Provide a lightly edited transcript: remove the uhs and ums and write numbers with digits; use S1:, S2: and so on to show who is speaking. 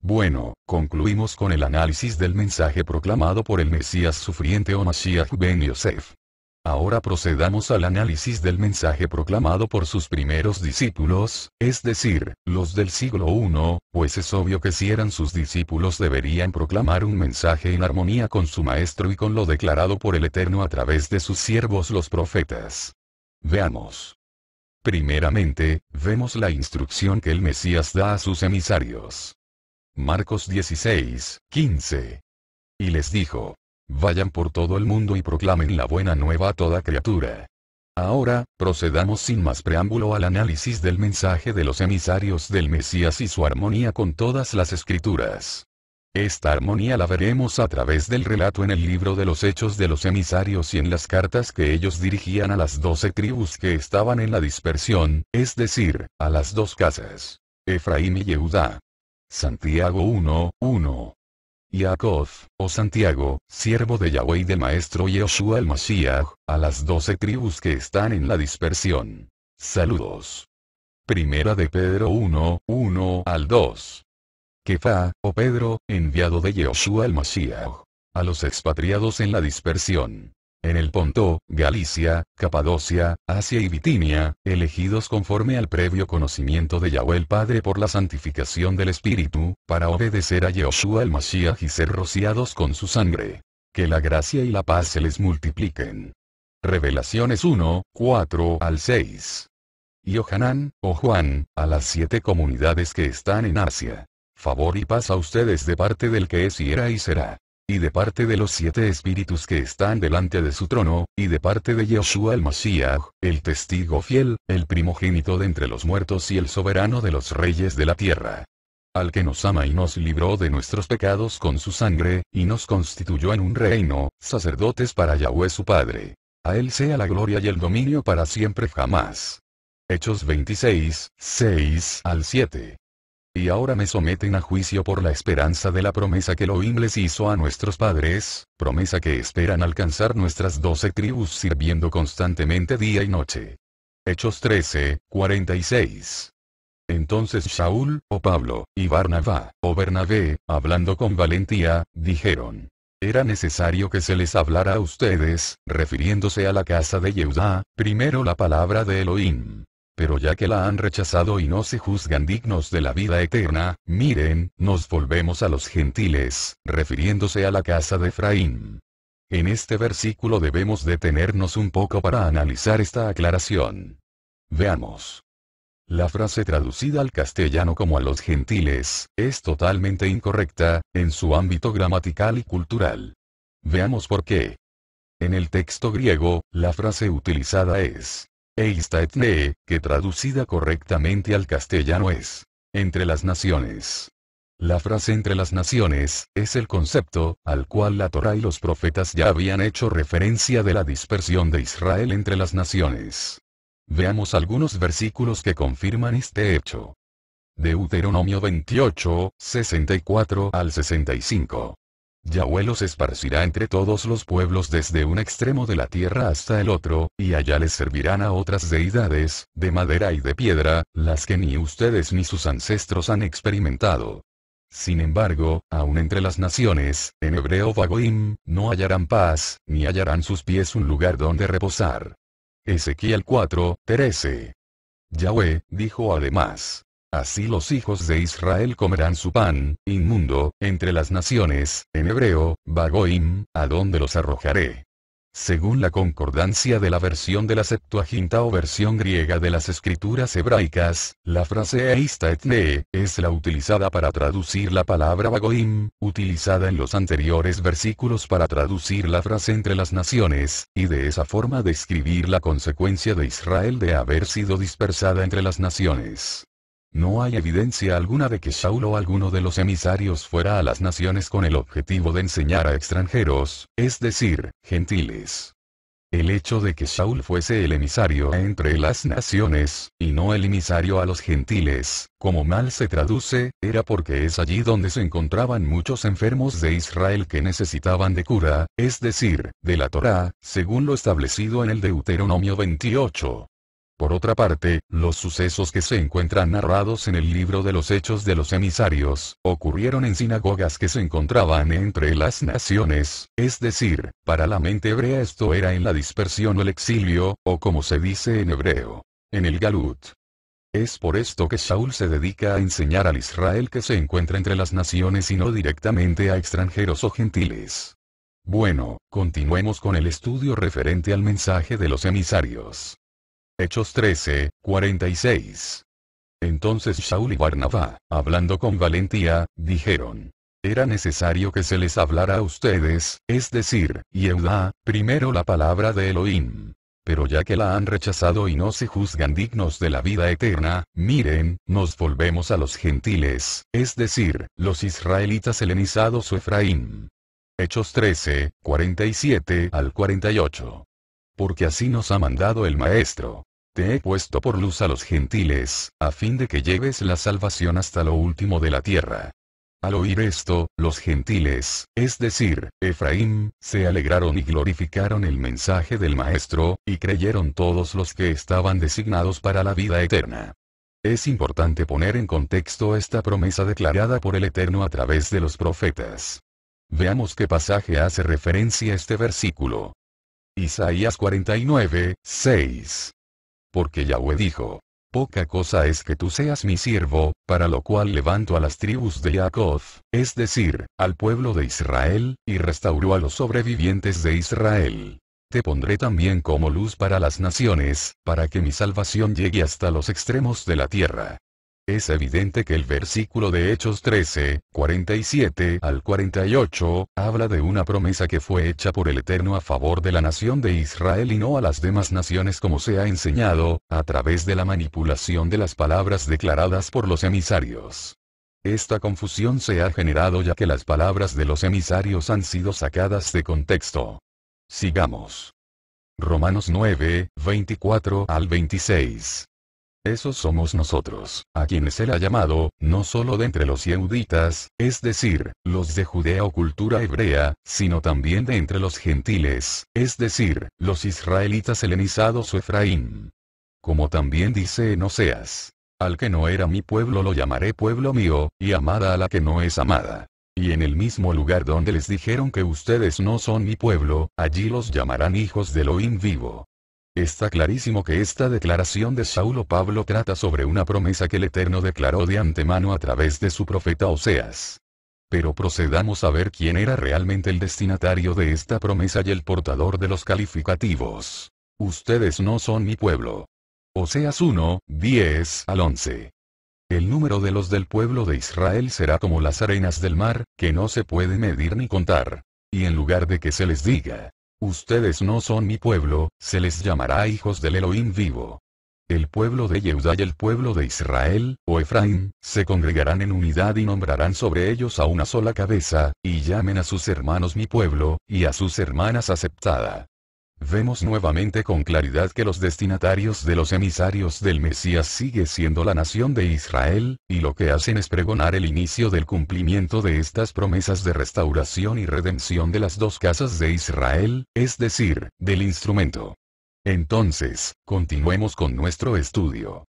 S1: Bueno, concluimos con el análisis del mensaje proclamado por el Mesías sufriente o Mashiach ben Yosef. Ahora procedamos al análisis del mensaje proclamado por sus primeros discípulos, es decir, los del siglo I, pues es obvio que si eran sus discípulos deberían proclamar un mensaje en armonía con su Maestro y con lo declarado por el Eterno a través de sus siervos los profetas. Veamos. Primeramente, vemos la instrucción que el Mesías da a sus emisarios. Marcos 16:15. Y les dijo: vayan por todo el mundo y proclamen la buena nueva a toda criatura. Ahora, procedamos sin más preámbulo al análisis del mensaje de los emisarios del Mesías y su armonía con todas las Escrituras. Esta armonía la veremos a través del relato en el libro de los Hechos de los emisarios y en las cartas que ellos dirigían a las 12 tribus que estaban en la dispersión, es decir, a las dos casas, Efraín y Yehudá. Santiago 1:1. Jacob, o Santiago, siervo de Yahweh y del Maestro Yeshua el Mashiach, a las 12 tribus que están en la dispersión. Saludos. Primera de Pedro 1:1-2. Kefa, o Pedro, enviado de Yeshua el Mashiach, a los expatriados en la dispersión. En el Ponto, Galicia, Capadocia, Asia y Bitinia, elegidos conforme al previo conocimiento de Yahweh el Padre por la santificación del Espíritu, para obedecer a Yeshua el Mashiach y ser rociados con su sangre. Que la gracia y la paz se les multipliquen. Revelaciones 1:4-6. Yohanan, o Juan, a las 7 comunidades que están en Asia. Favor y paz a ustedes de parte del que es y era y será. Y de parte de los 7 espíritus que están delante de su trono, y de parte de Yeshua el Mashiach, el testigo fiel, el primogénito de entre los muertos y el soberano de los reyes de la tierra. Al que nos ama y nos libró de nuestros pecados con su sangre, y nos constituyó en un reino, sacerdotes para Yahweh su Padre. A él sea la gloria y el dominio para siempre jamás. Hechos 26:6-7. Y ahora me someten a juicio por la esperanza de la promesa que Elohim les hizo a nuestros padres, promesa que esperan alcanzar nuestras 12 tribus sirviendo constantemente día y noche. Hechos 13:46. Entonces Shaul, o Pablo, y Barnabá, o Bernabé, hablando con valentía, dijeron: era necesario que se les hablara a ustedes, refiriéndose a la casa de Yehudá, primero la palabra de Elohim. Pero ya que la han rechazado y no se juzgan dignos de la vida eterna, miren, nos volvemos a los gentiles, refiriéndose a la casa de Efraín. En este versículo debemos detenernos un poco para analizar esta aclaración. Veamos. La frase traducida al castellano como a los gentiles, es totalmente incorrecta, en su ámbito gramatical y cultural. Veamos por qué. En el texto griego, la frase utilizada es Eista etne, que traducida correctamente al castellano es entre las naciones. La frase entre las naciones, es el concepto, al cual la Torá y los profetas ya habían hecho referencia de la dispersión de Israel entre las naciones. Veamos algunos versículos que confirman este hecho. Deuteronomio 28:64-65. Yahweh los esparcirá entre todos los pueblos desde un extremo de la tierra hasta el otro, y allá les servirán a otras deidades, de madera y de piedra, las que ni ustedes ni sus ancestros han experimentado. Sin embargo, aun entre las naciones, en hebreo Vagoim, no hallarán paz, ni hallarán sus pies un lugar donde reposar. Ezequiel 4:13. Yahweh dijo además: así los hijos de Israel comerán su pan, inmundo, entre las naciones, en hebreo, Vagoim, a donde los arrojaré. Según la concordancia de la versión de la Septuaginta o versión griega de las escrituras hebraicas, la frase Eista etne, es la utilizada para traducir la palabra Vagoim, utilizada en los anteriores versículos para traducir la frase entre las naciones, y de esa forma describir la consecuencia de Israel de haber sido dispersada entre las naciones. No hay evidencia alguna de que Shaul o alguno de los emisarios fuera a las naciones con el objetivo de enseñar a extranjeros, es decir, gentiles. El hecho de que Shaul fuese el emisario entre las naciones, y no el emisario a los gentiles, como mal se traduce, era porque es allí donde se encontraban muchos enfermos de Israel que necesitaban de cura, es decir, de la Torá, según lo establecido en el Deuteronomio 28. Por otra parte, los sucesos que se encuentran narrados en el libro de los Hechos de los Emisarios, ocurrieron en sinagogas que se encontraban entre las naciones, es decir, para la mente hebrea esto era en la dispersión o el exilio, o como se dice en hebreo, en el Galut. Es por esto que Shaul se dedica a enseñar al Israel que se encuentra entre las naciones y no directamente a extranjeros o gentiles. Bueno, continuemos con el estudio referente al mensaje de los emisarios. Hechos 13, 46. Entonces Shaul y Barnabá, hablando con valentía, dijeron: era necesario que se les hablara a ustedes, es decir, Yehudá, primero la palabra de Elohim. Pero ya que la han rechazado y no se juzgan dignos de la vida eterna, miren, nos volvemos a los gentiles, es decir, los israelitas helenizados o Efraín. Hechos 13, 47 al 48. Porque así nos ha mandado el Maestro. Te he puesto por luz a los gentiles, a fin de que lleves la salvación hasta lo último de la tierra. Al oír esto, los gentiles, es decir, Efraín, se alegraron y glorificaron el mensaje del Maestro, y creyeron todos los que estaban designados para la vida eterna. Es importante poner en contexto esta promesa declarada por el Eterno a través de los profetas. Veamos qué pasaje hace referencia a este versículo. Isaías 49, 6. Porque Yahweh dijo: poca cosa es que tú seas mi siervo, para lo cual levanto a las tribus de Jacob, es decir, al pueblo de Israel, y restauró a los sobrevivientes de Israel. Te pondré también como luz para las naciones, para que mi salvación llegue hasta los extremos de la tierra. Es evidente que el versículo de Hechos 13, 47 al 48, habla de una promesa que fue hecha por el Eterno a favor de la nación de Israel y no a las demás naciones como se ha enseñado, a través de la manipulación de las palabras declaradas por los emisarios. Esta confusión se ha generado ya que las palabras de los emisarios han sido sacadas de contexto. Sigamos. Romanos 9, 24 al 26. Esos somos nosotros, a quienes él ha llamado, no solo de entre los yehuditas, es decir, los de Judea o cultura hebrea, sino también de entre los gentiles, es decir, los israelitas helenizados o Efraín. Como también dice en Oseas: al que no era mi pueblo lo llamaré pueblo mío, y amada a la que no es amada. Y en el mismo lugar donde les dijeron que ustedes no son mi pueblo, allí los llamarán hijos del Elohim vivo. Está clarísimo que esta declaración de Saulo Pablo trata sobre una promesa que el Eterno declaró de antemano a través de su profeta Oseas. Pero procedamos a ver quién era realmente el destinatario de esta promesa y el portador de los calificativos. Ustedes no son mi pueblo. Oseas 1, 10 al 11. El número de los del pueblo de Israel será como las arenas del mar, que no se puede medir ni contar. Y en lugar de que se les diga: ustedes no son mi pueblo, se les llamará hijos del Elohim vivo. El pueblo de Yehudá y el pueblo de Israel, o Efraín, se congregarán en unidad y nombrarán sobre ellos a una sola cabeza, y llamen a sus hermanos mi pueblo, y a sus hermanas aceptada. Vemos nuevamente con claridad que los destinatarios de los emisarios del Mesías sigue siendo la nación de Israel, y lo que hacen es pregonar el inicio del cumplimiento de estas promesas de restauración y redención de las dos casas de Israel, es decir, del instrumento. Entonces, continuemos con nuestro estudio.